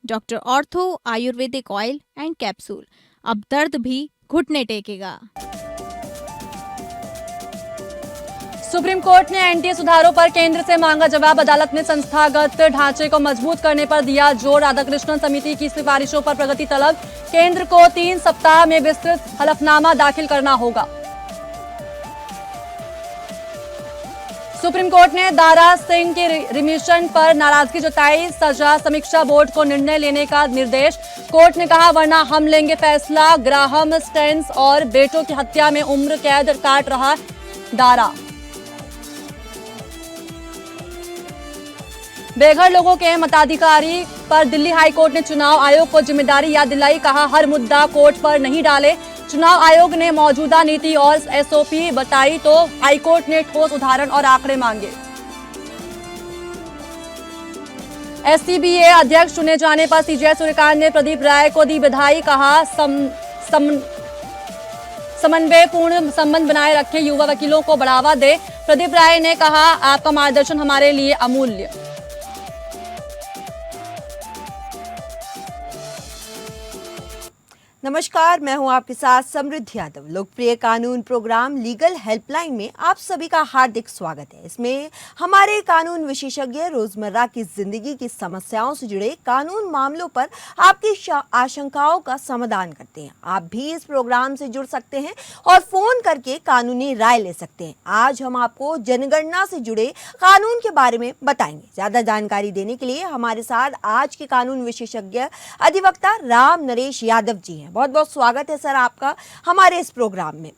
Doctor ortho Ayurvedic oil and capsule. अब दर्द भी घुटने टेकेगा। सुप्रीम कोर्ट ने एनडीए सुधारों पर केंद्र से मांगा जवाब। अदालत ने संस्थागत ढांचे को मजबूत करने पर दिया जोर। राधाकृष्णन समिति की सिफारिशों पर प्रगति तलब। केंद्र को 3 सप्ताह में विस्तृत हलफनामा दाखिल करना होगा। सुप्रीम कोर्ट ने दारा सिंह के रिमिशन पर नाराजगी जताई। सजा समीक्षा बोर्ड को निर्णय लेने का निर्देश। कोर्ट ने कहा वरना हम लेंगे फैसला। ग्राहम स्टेन्स और बेटों की हत्या में उम्र कैद काट रहा दारा। बेघर लोगों के मताधिकारी पर दिल्ली हाई कोर्ट ने चुनाव आयोग को जिम्मेदारी याद दिलाई। कहा हर मुद्दा कोर्ट पर नहीं डाले। चुनाव आयोग ने मौजूदा नीति और एसओपी बताई तो हाईकोर्ट ने ठोस उदाहरण और आंकड़े मांगे। एससीबीए अध्यक्ष चुने जाने पर सीजे सूर्यकांत ने प्रदीप राय को दी बधाई। कहा समन्वयपूर्ण संबंध बनाए रखें, युवा वकीलों को बढ़ावा दे। प्रदीप राय ने कहा आपका मार्गदर्शन हमारे लिए अमूल्य। नमस्कार, मैं हूं आपके साथ समृद्धि यादव। लोकप्रिय कानून प्रोग्राम लीगल हेल्पलाइन में आप सभी का हार्दिक स्वागत है। इसमें हमारे कानून विशेषज्ञ रोजमर्रा की जिंदगी की समस्याओं से जुड़े कानून मामलों पर आपकी आशंकाओं का समाधान करते हैं। आप भी इस प्रोग्राम से जुड़ सकते हैं और फोन करके कानूनी राय ले सकते हैं। आज हम आपको जनगणना से जुड़े कानून के बारे में बताएंगे। ज्यादा जानकारी देने के लिए हमारे साथ आज के कानून विशेषज्ञ अधिवक्ता राम नरेश यादव जी हैं। बहुत बहुत स्वागत है सर आपका हमारे इस प्रोग्राम में।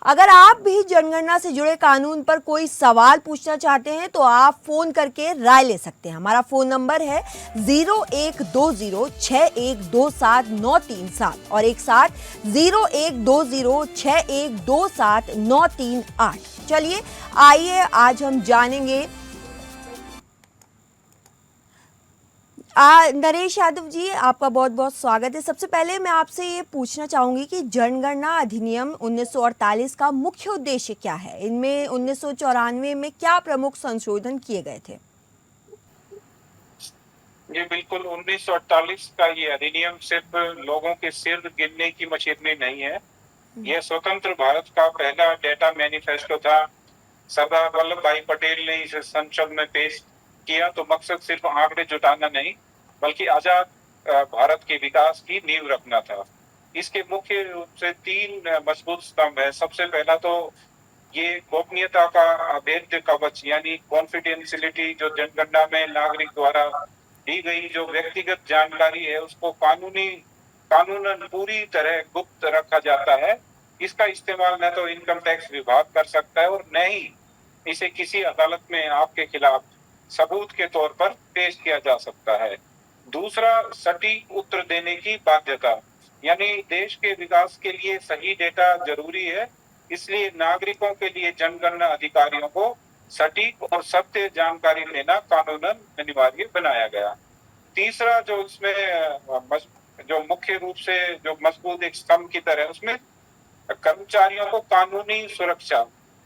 अगर आप भी जनगणना से जुड़े कानून पर कोई सवाल पूछना चाहते हैं तो आप फोन करके राय ले सकते हैं। हमारा फोन नंबर है 0120612793 और एक साथ 0120612793। चलिए आइए आज हम जानेंगे। नरेश यादव जी, आपका बहुत बहुत स्वागत है। सबसे पहले मैं आपसे ये पूछना चाहूंगी कि जनगणना अधिनियम 1948 का मुख्य उद्देश्य क्या है? इनमें 1994 में क्या प्रमुख संशोधन किए गए थे? ये बिल्कुल 1948 का ये अधिनियम सिर्फ लोगों के सिर गिनने की मशीनरी नहीं है। यह स्वतंत्र भारत का पहला डेटा मैनिफेस्टो था। सरदार वल्लभ भाई पटेल ने इसे संसद में पेश किया तो मकसद सिर्फ आंकड़े जुटाना नहीं बल्कि आजाद भारत के विकास की नींव रखना था। इसके मुख्य रूप से 3 मजबूत स्तंभ है। सबसे पहला तो ये गोपनीयता का अभेद्य कवच यानी कॉन्फिडेंशियलिटी, जो जनगणना में नागरिक द्वारा दी गई जो व्यक्तिगत जानकारी है उसको कानूनन पूरी तरह गुप्त रखा जाता है। इसका इस्तेमाल न तो इनकम टैक्स विभाग कर सकता है और न ही इसे किसी अदालत में आपके खिलाफ सबूत के तौर पर पेश किया जा सकता है। दूसरा, सटीक उत्तर देने की बाध्यता, यानी देश के विकास के लिए सही डेटा जरूरी है, इसलिए नागरिकों के लिए जनगणना अधिकारियों को सटीक और सत्य जानकारी देना कानूनन अनिवार्य बनाया गया। तीसरा, जो इसमें जो मुख्य रूप से जो मजबूत एक स्तंभ की तरह, उसमें कर्मचारियों को कानूनी सुरक्षा।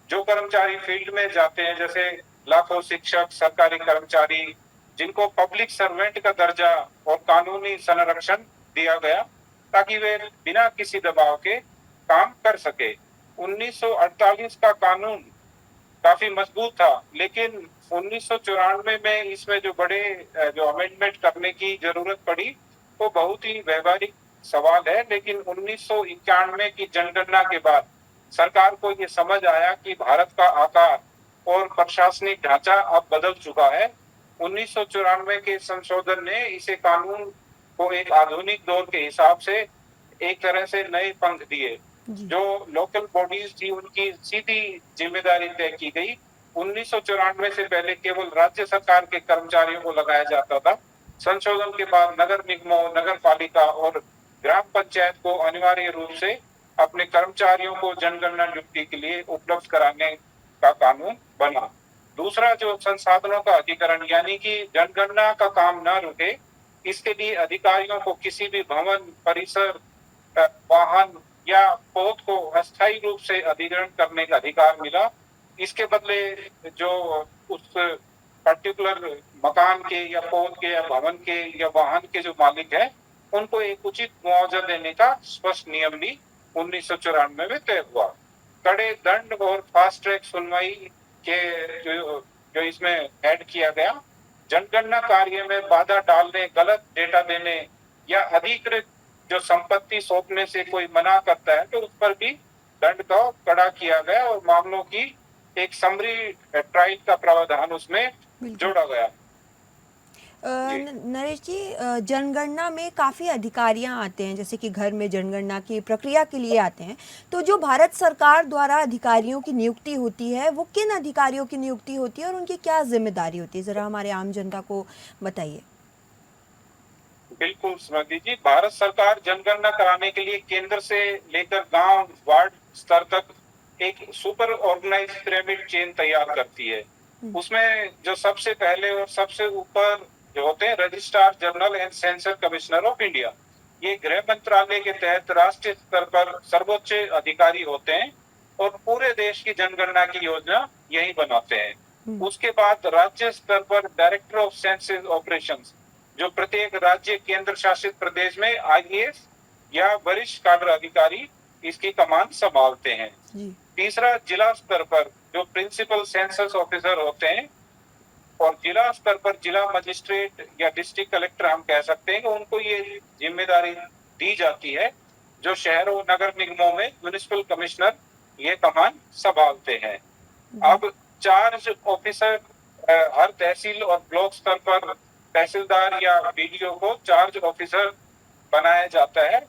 जो कर्मचारी फील्ड में जाते हैं, जैसे लाखों शिक्षक, सरकारी कर्मचारी, जिनको पब्लिक सर्वेंट का दर्जा और कानूनी संरक्षण दिया गया ताकि वे बिना किसी दबाव के काम कर सके। 1948 का कानून काफी मजबूत था, लेकिन 1994 में इसमें जो अमेंडमेंट करने की जरूरत पड़ी वो बहुत ही व्यवहारिक सवाल है। लेकिन 1991 की जनगणना के बाद सरकार को ये समझ आया कि भारत का आकार और प्रशासनिक ढांचा अब बदल चुका है। 1994 के संशोधन ने इसे कानून को एक आधुनिक दौर के हिसाब से एक तरह से नए पंख दिए। जो लोकल बॉडीज थी उनकी सीधी जिम्मेदारी तय की गई। 1994 से पहले केवल राज्य सरकार के कर्मचारियों को लगाया जाता था। संशोधन के बाद नगर निगमों, नगर पालिका और ग्राम पंचायत को अनिवार्य रूप से अपने कर्मचारियों को जनगणना ड्यूटी के लिए उपलब्ध कराने का कानून बना। दूसरा, जो संसाधनों का अधिकरण, यानी कि जनगणना का काम ना रुके, इसके लिए अधिकारियों को किसी भी भवन, परिसर, वाहन या पौध को अस्थायी रूप से अधिग्रहण करने का अधिकार मिला। इसके बदले जो उस पर्टिकुलर मकान के या पौध के या भवन के या वाहन के जो मालिक है उनको एक उचित मुआवजा देने का स्पष्ट नियम भी 1994 में तय हुआ। कड़े दंड और फास्ट ट्रैक सुनवाई के जो इसमें ऐड किया गया। जनगणना कार्य में बाधा डालने, गलत डेटा देने या अधिकृत जो संपत्ति सौंपने से कोई मना करता है तो उस पर भी दंड का कड़ा किया गया और मामलों की एक समरी ट्रायल का प्रावधान उसमें जोड़ा गया। नरेश जी, जनगणना में काफ़ी अधिकारियां आते हैं, जैसे कि घर में जनगणना की प्रक्रिया के लिए आते हैं, तो जो भारत सरकार द्वारा अधिकारियों की नियुक्ति होती है वो किन अधिकारियों की नियुक्ति होती है और उनकी क्या जिम्मेदारी होती है, ज़रा हमारे आम जनता को बताइए। बिल्कुल स्मृति जी, भारत सरकार जनगणना कराने के लिए केंद्र से लेकर गांव वार्ड स्तर तक एक सुपर ऑर्गेनाइज पिरामिड चेन तैयार करती है। उसमें जो सबसे पहले और सबसे ऊपर जो होते हैं registrar general and census commissioner of India, ये गृह मंत्रालय के तहत राष्ट्रीय स्तर पर सर्वोच्च अधिकारी होते हैं और पूरे देश की जनगणना की योजना यही बनाते हैं। उसके बाद राज्य स्तर पर डायरेक्टर ऑफ सेंसस ऑपरेशंस, जो प्रत्येक राज्य केंद्र शासित प्रदेश में आईएएस या वरिष्ठ cadre अधिकारी इसकी कमान संभालते हैं। तीसरा, जिला स्तर पर जो प्रिंसिपल सेंसस ऑफिसर होते हैं और जिला स्तर पर जिला मजिस्ट्रेट या डिस्ट्रिक्ट कलेक्टर हम कह सकते हैं कि उनको ये जिम्मेदारी दी जाती है, जो शहरों नगर निगमों में म्युनिसिपल कमिश्नर ये कमान संभालते हैं। अब चार्ज ऑफिसर हर तहसील और ब्लॉक स्तर पर तहसीलदार या बीडीओ को चार्ज ऑफिसर बनाया जाता है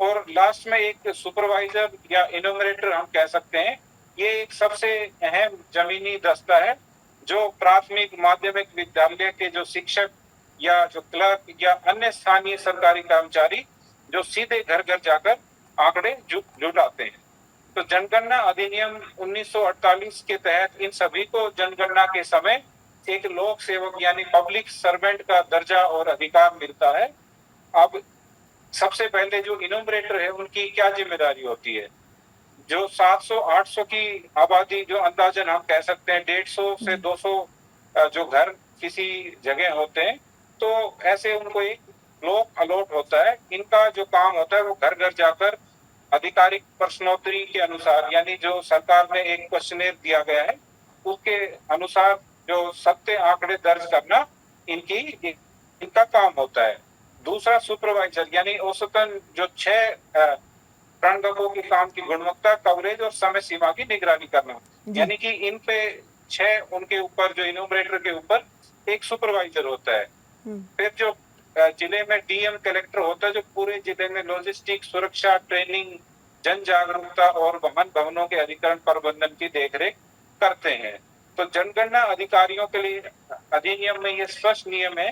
और लास्ट में एक सुपरवाइजर या इनोमरेटर हम कह सकते हैं। ये एक सबसे अहम जमीनी दस्ता है जो प्राथमिक माध्यमिक विद्यालय के जो शिक्षक या जो क्लर्क या अन्य स्थानीय सरकारी कर्मचारी जो सीधे घर घर जाकर आंकड़े जुटाते हैं। तो जनगणना अधिनियम 1948 के तहत इन सभी को जनगणना के समय एक लोक सेवक यानी पब्लिक सर्वेंट का दर्जा और अधिकार मिलता है। अब सबसे पहले जो इनोमरेटर है उनकी क्या जिम्मेदारी होती है, जो 700-800 की आबादी जो अंदाजन हम कह सकते हैं 150 से 200 जो घर किसी जगह होते हैं, तो ऐसे उनको एक ब्लॉक अलॉट होता है। इनका जो काम होता है वो घर घर जाकर आधिकारिक प्रश्नोत्तरी के अनुसार, यानी जो सरकार में एक क्वेश्चनेयर दिया गया है उसके अनुसार जो सत्य आंकड़े दर्ज करना इनका काम होता है। दूसरा, सुपरवाइजर यानी औसतन जो 6 प्रणगकों के काम की गुणवत्ता, कवरेज और समय सीमा की निगरानी करना, यानी कि इन पे 6 उनके ऊपर जो इनोमरेटर के ऊपर एक सुपरवाइजर होता है। फिर जो जिले में डीएम कलेक्टर होता है जो पूरे जिले में लॉजिस्टिक, सुरक्षा, ट्रेनिंग, जन जागरूकता और भवनों के अधिकरण प्रबंधन की देखरेख करते हैं। तो जनगणना अधिकारियों के लिए अधिनियम में यह स्पष्ट नियम है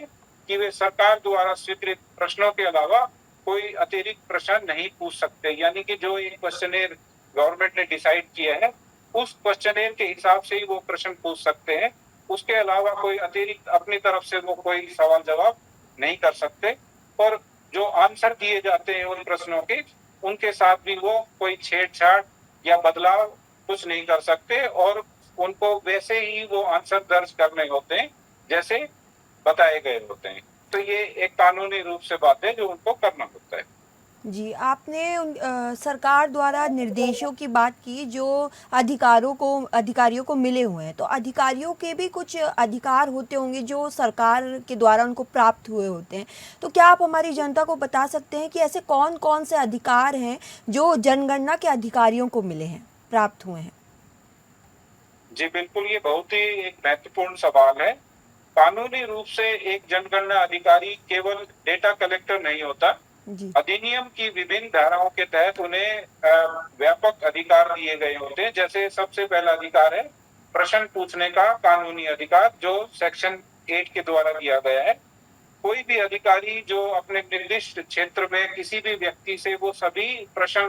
कि वे सरकार द्वारा स्वीकृत प्रश्नों के अलावा कोई अतिरिक्त प्रश्न नहीं पूछ सकते, यानी कि जो एक क्वेश्चनेयर गवर्नमेंट ने डिसाइड किया है उस क्वेश्चनेयर के हिसाब से ही वो प्रश्न पूछ सकते हैं। उसके अलावा कोई अतिरिक्त अपनी तरफ से वो कोई सवाल जवाब नहीं कर सकते और जो आंसर दिए जाते हैं उन प्रश्नों के, उनके साथ भी वो कोई छेड़छाड़ या बदलाव कुछ नहीं कर सकते और उनको वैसे ही वो आंसर दर्ज करने होते हैं जैसे बताए गए होते हैं। तो ये एक कानूनी रूप से बात है जो उनको करना होता है। जी, आपने सरकार द्वारा निर्देशों की बात की जो अधिकारियों को मिले हुए हैं, तो अधिकारियों के भी कुछ अधिकार होते होंगे जो सरकार के द्वारा उनको प्राप्त हुए होते हैं। तो क्या आप हमारी जनता को बता सकते हैं कि ऐसे कौन कौन से अधिकार हैं जो जनगणना के अधिकारियों को मिले हैं, प्राप्त हुए हैं? जी बिल्कुल, ये बहुत ही एक महत्वपूर्ण सवाल है। कानूनी रूप से एक जनगणना अधिकारी केवल डेटा कलेक्टर नहीं होता। अधिनियम की विभिन्न धाराओं के तहत उन्हें व्यापक अधिकार दिए गए होते हैं। जैसे सबसे पहला अधिकार है प्रश्न पूछने का कानूनी अधिकार, जो सेक्शन 8 के द्वारा दिया गया है। कोई भी अधिकारी जो अपने निर्दिष्ट क्षेत्र में किसी भी व्यक्ति से वो सभी प्रश्न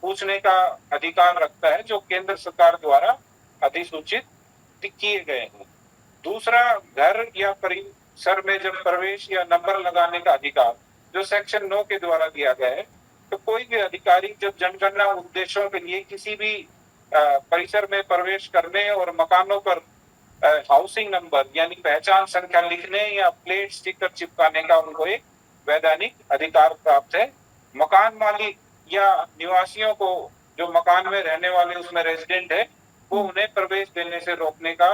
पूछने का अधिकार रखता है जो केंद्र सरकार द्वारा अधिसूचित किए गए हैं। दूसरा, घर या परिसर में जब प्रवेश या नंबर लगाने का अधिकार जो सेक्शन 9 के द्वारा दिया गया है। तो कोई भी अधिकारी जब जनगणना उद्देश्यों के लिए किसी भी परिसर में प्रवेश करने और मकानों पर हाउसिंग नंबर यानी पहचान संख्या लिखने या प्लेट स्टिकर चिपकाने का उनको एक वैधानिक अधिकार प्राप्त है। मकान मालिक या निवासियों को, जो मकान में रहने वाले उसमें रेजिडेंट है, वो उन्हें प्रवेश देने से रोकने का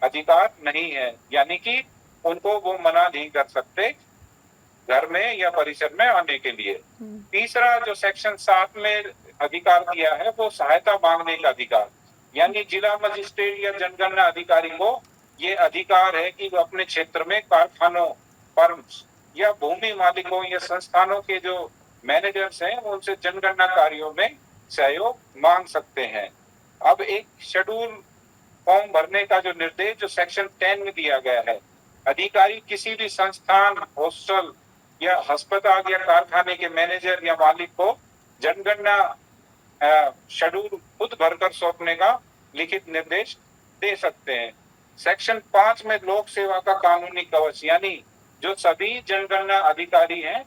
अधिकार नहीं है, यानी कि उनको वो मना नहीं कर सकते घर में या परिसर में आने के लिए। तीसरा जो सेक्शन 7 में अधिकार दिया है वो सहायता मांगने का अधिकार, यानी जिला मजिस्ट्रेट या जनगणना अधिकारी को ये अधिकार है कि वो अपने क्षेत्र में कारखानों, फर्म्स या भूमि मालिकों या संस्थानों के जो मैनेजर्स हैं उनसे जनगणना कार्यों में सहयोग मांग सकते हैं। अब एक शेड्यूल फॉर्म भरने का जो निर्देश जो सेक्शन 10 में दिया गया है, अधिकारी किसी भी संस्थान, हॉस्टल या अस्पताल या कारखाने के मैनेजर या मालिक को जनगणना शेड्यूल खुद भरकर सौंपने का लिखित निर्देश दे सकते हैं। सेक्शन 5 में लोक सेवा का कानूनी कवच, यानी जो सभी जनगणना अधिकारी हैं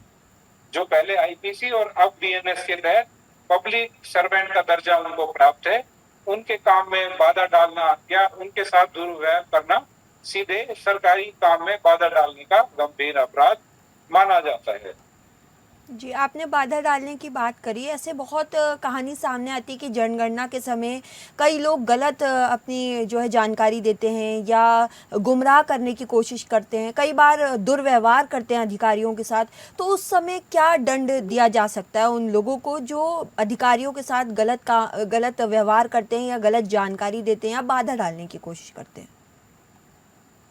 जो पहले आईपीसी और अब बीएनएस के तहत पब्लिक सर्वेंट का दर्जा उनको प्राप्त है, उनके काम में बाधा डालना या उनके साथ दुर्व्यवहार करना सीधे सरकारी काम में बाधा डालने का गंभीर अपराध माना जाता है। जी, आपने बाधा डालने की बात करी। ऐसे बहुत कहानी सामने आती है कि जनगणना के समय कई लोग गलत अपनी जो है जानकारी देते हैं या गुमराह करने की कोशिश करते हैं, कई बार दुर्व्यवहार करते हैं अधिकारियों के साथ। तो उस समय क्या दंड दिया जा सकता है उन लोगों को जो अधिकारियों के साथ गलत व्यवहार करते हैं या गलत जानकारी देते हैं या बाधा डालने की कोशिश करते हैं?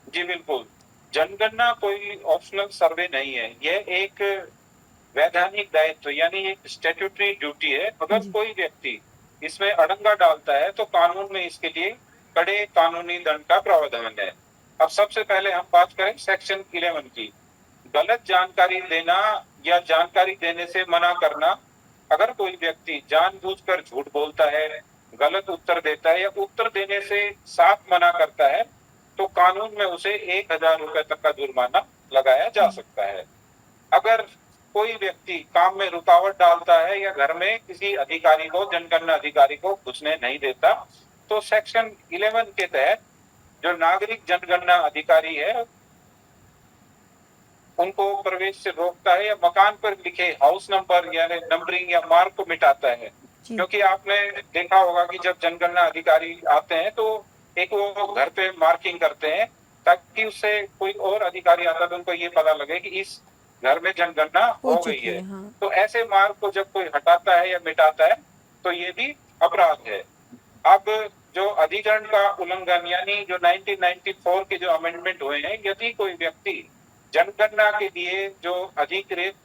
जी बिल्कुल, जनगणना कोई ऑप्शनल सर्वे नहीं है, यह एक वैधानिक दायित्व यानी एक स्टैट्यूटरी ड्यूटी है। अगर कोई व्यक्ति इसमें अड़ंगा डालता है तो कानून में इसके लिए कड़े कानूनी दंड का प्रावधान है। अब सबसे पहले हम बात करें सेक्शन 11 की। गलत जानकारी देना या जानकारी देने से मना करना। अगर कोई व्यक्ति जानबूझकर झूठ बोलता है, गलत उत्तर देता है या उत्तर देने से साफ मना करता है तो कानून में उसे 1000 रुपए तक का जुर्माना लगाया जा सकता है। अगर कोई व्यक्ति काम में रुकावट डालता है या घर में किसी अधिकारी को, जनगणना अधिकारी को घुसने नहीं देता तो सेक्शन 11 के तहत जो नागरिक जनगणना अधिकारी है उनको प्रवेश से रोकता है या मकान पर लिखे हाउस नंबर यानी नंबरिंग या मार्क को मिटाता है। क्योंकि आपने देखा होगा कि जब जनगणना अधिकारी आते हैं तो एक वो घर पे मार्किंग करते हैं ताकि उससे कोई और अधिकारी आता है तो उनको ये पता लगे कि इस घर में जनगणना हो गई है। हाँ। तो ऐसे मार्क को जब कोई हटाता है या मिटाता है तो ये भी अपराध है। अब जो अधिकरण का उल्लंघन यानी जो 1994 के जो अमेंडमेंट हुए हैं, यदि कोई व्यक्ति जनगणना के लिए जो अधिकृत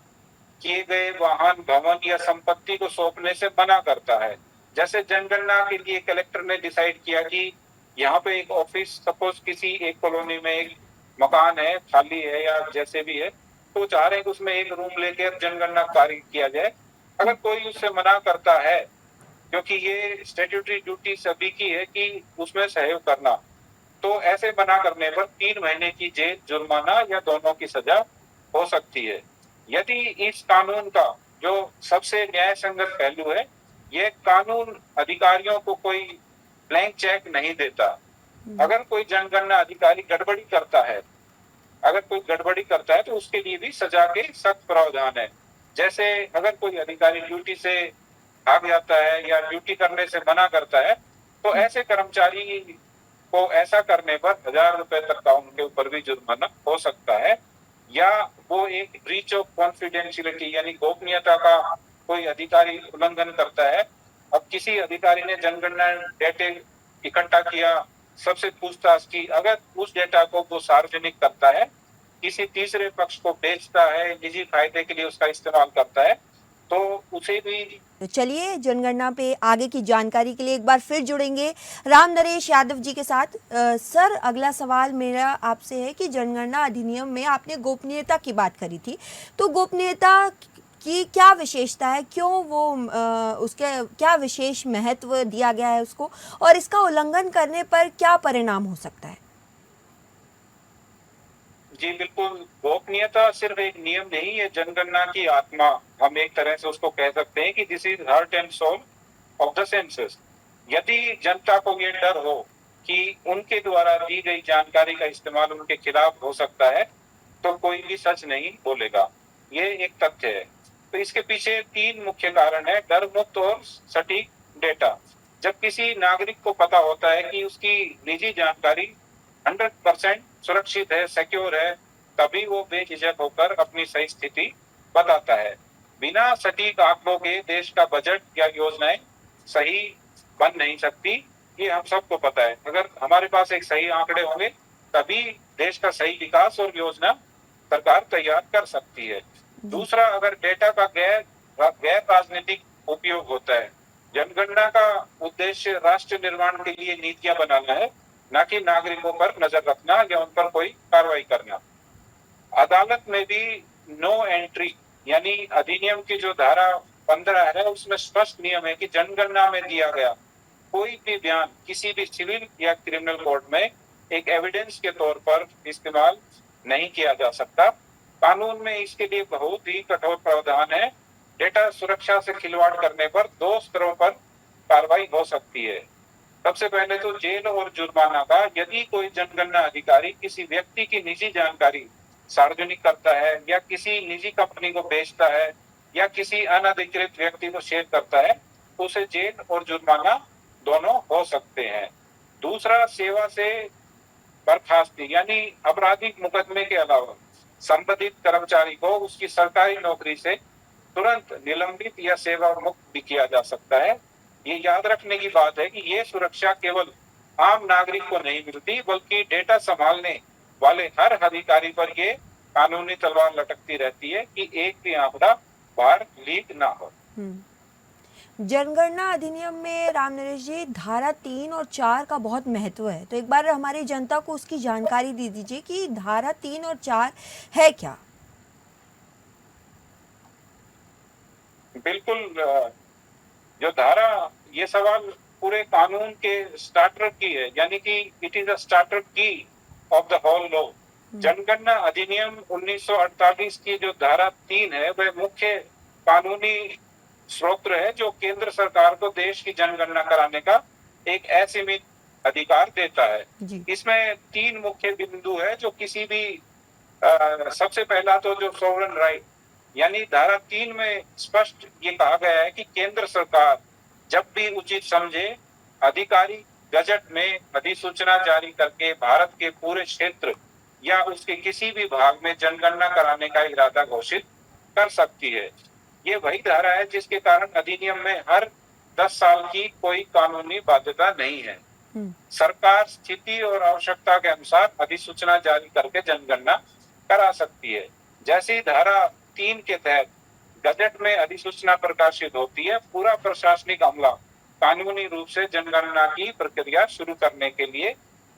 किए गए वाहन, भवन या संपत्ति को सौंपने से मना करता है, जैसे जनगणना के लिए कलेक्टर ने डिसाइड किया कि यहाँ पे एक ऑफिस, सपोज किसी एक कॉलोनी में एक मकान है, खाली है या जैसे भी है, तो चाह रहे हैं कि उसमें एक रूम लेकर जनगणना कार्य किया जाए। अगर कोई उससे मना करता है, क्योंकि ये स्टैट्यूटरी ड्यूटी सभी की है कि उसमें सहयोग करना, तो ऐसे मना करने पर 3 महीने की जेल, जुर्माना या दोनों की सजा हो सकती है। यदि इस कानून का जो सबसे न्याय संगत पहलू है, ये कानून अधिकारियों को कोई ब्लैंक चेक नहीं देता। अगर कोई जनगणना अधिकारी गड़बड़ी करता है तो उसके लिए भी सजा के सख्त प्रावधान है। जैसे अगर कोई अधिकारी ड्यूटी से भाग जाता है या ड्यूटी करने से मना करता है तो ऐसे कर्मचारी को ऐसा करने पर 1000 रुपए तक का उनके ऊपर भी जुर्माना हो सकता है। या वो एक ब्रीच ऑफ कॉन्फिडेंशियलिटी यानी गोपनीयता का कोई अधिकारी उल्लंघन करता है। अब किसी अधिकारी ने जनगणना डेटा इकट्ठा किया, सबसे पूछताछ की, अगर उस डेटा को वो सार्वजनिक करता है, किसी तीसरे पक्ष को बेचता है, निजी फायदे के लिए उसका इस्तेमाल करता है, तो उसे भी। चलिए, जनगणना पे आगे की जानकारी के लिए एक बार फिर जुड़ेंगे राम नरेश यादव जी के साथ। सर, अगला सवाल मेरा आपसे है कि जनगणना अधिनियम में आपने गोपनीयता की बात करी थी, तो गोपनीयता की क्या विशेषता है, क्यों वो उसके क्या विशेष महत्व दिया गया है उसको, और इसका उल्लंघन करने पर क्या परिणाम हो सकता है? जी बिल्कुल, गोपनीयता सिर्फ एक नियम नहीं है, जनगणना की आत्मा, हम एक तरह से उसको कह सकते हैं कि this is heart and soul of the census. यदि जनता को ये डर हो कि उनके द्वारा दी गई जानकारी का इस्तेमाल उनके खिलाफ हो सकता है, तो कोई भी सच नहीं बोलेगा। ये एक तथ्य है। तो इसके पीछे 3 मुख्य कारण है: डर मुक्त और सटीक डेटा। जब किसी नागरिक को पता होता है कि उसकी निजी जानकारी 100% सुरक्षित है, सिक्योर है, तभी वो बेझिझक होकर अपनी सही स्थिति बताता है। बिना सटीक आंकड़ों के देश का बजट या योजनाएं सही बन नहीं सकती, ये हम सबको पता है। अगर हमारे पास एक सही आंकड़े होंगे, तभी देश का सही विकास और योजना सरकार तैयार कर सकती है। दूसरा, अगर डेटा का गैर राजनीतिक उपयोग होता है। जनगणना का उद्देश्य राष्ट्र निर्माण के लिए नीतियां बनाना है, न कि नागरिकों पर नजर रखना या उन पर कोई कार्रवाई करना। अदालत में भी नो एंट्री यानी अधिनियम की जो धारा 15 है, उसमें स्पष्ट नियम है कि जनगणना में दिया गया कोई भी बयान किसी भी सिविल या क्रिमिनल कोर्ट में एक एविडेंस के तौर पर इस्तेमाल नहीं किया जा सकता। कानून में इसके लिए बहुत ही कठोर प्रावधान है। डेटा सुरक्षा से खिलवाड़ करने पर 2 स्तरों पर कार्रवाई हो सकती है। सबसे पहले तो जेल और जुर्माना का। यदि कोई जनगणना अधिकारी किसी व्यक्ति की निजी जानकारी सार्वजनिक करता है या किसी निजी कंपनी को बेचता है या किसी अनधिकृत व्यक्ति को शेयर करता है, तो उसे जेल और जुर्माना दोनों हो सकते हैं। दूसरा, सेवा से बर्खास्ती यानी आपराधिक मुकदमे के अलावा संबंधित कर्मचारी को उसकी सरकारी नौकरी से तुरंत निलंबित या सेवा मुक्त भी किया जा सकता है। ये याद रखने की बात है कि ये सुरक्षा केवल आम नागरिक को नहीं मिलती, बल्कि डेटा संभालने वाले हर अधिकारी पर ये कानूनी तलवार लटकती रहती है कि एक भी आंकड़ा बाहर लीक ना हो। जनगणना अधिनियम में राम नरेश जी धारा 3 और 4 का बहुत महत्व है, तो एक बार हमारी जनता को उसकी जानकारी दे दीजिए कि धारा 3 और 4 है क्या। बिल्कुल, जो धारा, ये सवाल पूरे कानून के स्टार्टर की है, यानी कि इट इज अ स्टार्टर की ऑफ द होल लॉ। जनगणना अधिनियम 1948 की जो धारा 3 है, वह मुख्य कानूनी स्रोत है जो केंद्र सरकार को देश की जनगणना कराने का एक असीमित अधिकार देता है। इसमें 3 मुख्य बिंदु है जो किसी भी सबसे पहला तो जो सोवरेन राइट, यानी धारा 3 में स्पष्ट ये कहा गया है कि केंद्र सरकार जब भी उचित समझे अधिकारी गजट में अधिसूचना जारी करके भारत के पूरे क्षेत्र या उसके किसी भी भाग में जनगणना कराने का इरादा घोषित कर सकती है। ये वही धारा है जिसके कारण अधिनियम में हर 10 साल की कोई कानूनी बाध्यता नहीं है। सरकार स्थिति और आवश्यकता के अनुसार अधिसूचना जारी करके जनगणना करा सकती है। जैसे ही धारा 3 के तहत गजट में अधिसूचना प्रकाशित होती है, पूरा प्रशासनिक अमला कानूनी रूप से जनगणना की प्रक्रिया शुरू करने के लिए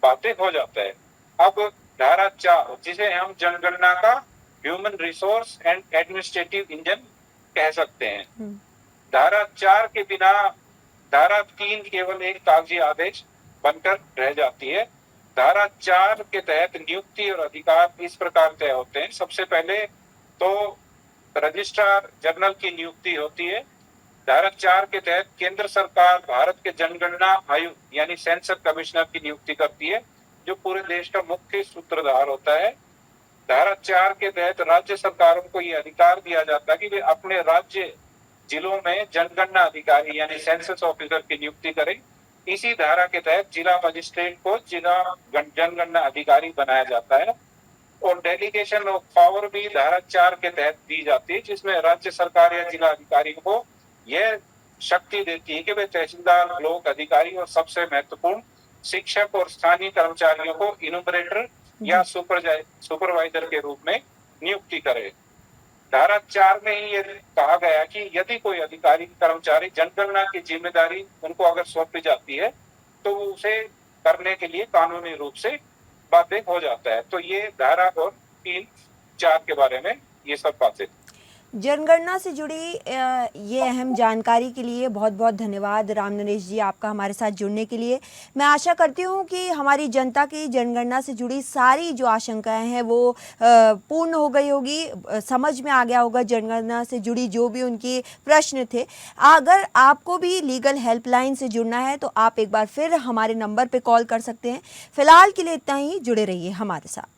बाध्य हो जाता है। अब धारा 4, जिसे हम जनगणना का human resource and administrative engine कह सकते हैं, धारा 4 के बिना धारा 3 केवल एक कागजी आदेश बनकर रह जाती है। धारा 4 के तहत नियुक्ति और अधिकार इस प्रकार तय होते हैं। सबसे पहले तो रजिस्ट्रार जनरल की नियुक्ति होती है। धारा 4 के तहत केंद्र सरकार भारत के जनगणना आयुक्त यानी सेंसस कमिश्नर की नियुक्ति करती है, जो पूरे देश का मुख्य सूत्रधार होता है। धारा 4 के तहत राज्य सरकारों को यह अधिकार दिया जाता है कि वे अपने राज्य जिलों में जनगणना अधिकारी यानी सेंसस ऑफिसर की नियुक्ति करें। इसी धारा के तहत जिला मजिस्ट्रेट को जिला जनगणना अधिकारी बनाया जाता है और डेलीगेशन ऑफ पावर भी धारा 4 के तहत दी जाती है, जिसमें राज्य सरकार या जिला अधिकारियों को यह शक्ति देती है कि वे तहसीलदार, ब्लॉक अधिकारी और सबसे महत्वपूर्ण शिक्षक और स्थानीय कर्मचारियों को इनुमरेटर या सुपरवाइजर के रूप में नियुक्ति करे। धारा 4 में ही ये कहा गया कि यदि कोई अधिकारी कर्मचारी जनगणना की जिम्मेदारी उनको अगर सौंपी जाती है तो वो उसे करने के लिए कानूनी रूप से बाध्य हो जाता है। तो ये धारा और 3-4 के बारे में ये सब बातें। जनगणना से जुड़ी ये अहम जानकारी के लिए बहुत बहुत धन्यवाद राम नरेश जी, आपका हमारे साथ जुड़ने के लिए। मैं आशा करती हूँ कि हमारी जनता की जनगणना से जुड़ी सारी जो आशंकाएं हैं वो पूर्ण हो गई होगी, समझ में आ गया होगा जनगणना से जुड़ी जो भी उनके प्रश्न थे। अगर आपको भी लीगल हेल्पलाइन से जुड़ना है तो आप एक बार फिर हमारे नंबर पर कॉल कर सकते हैं। फिलहाल के लिए इतना ही, जुड़े रहिए हमारे साथ।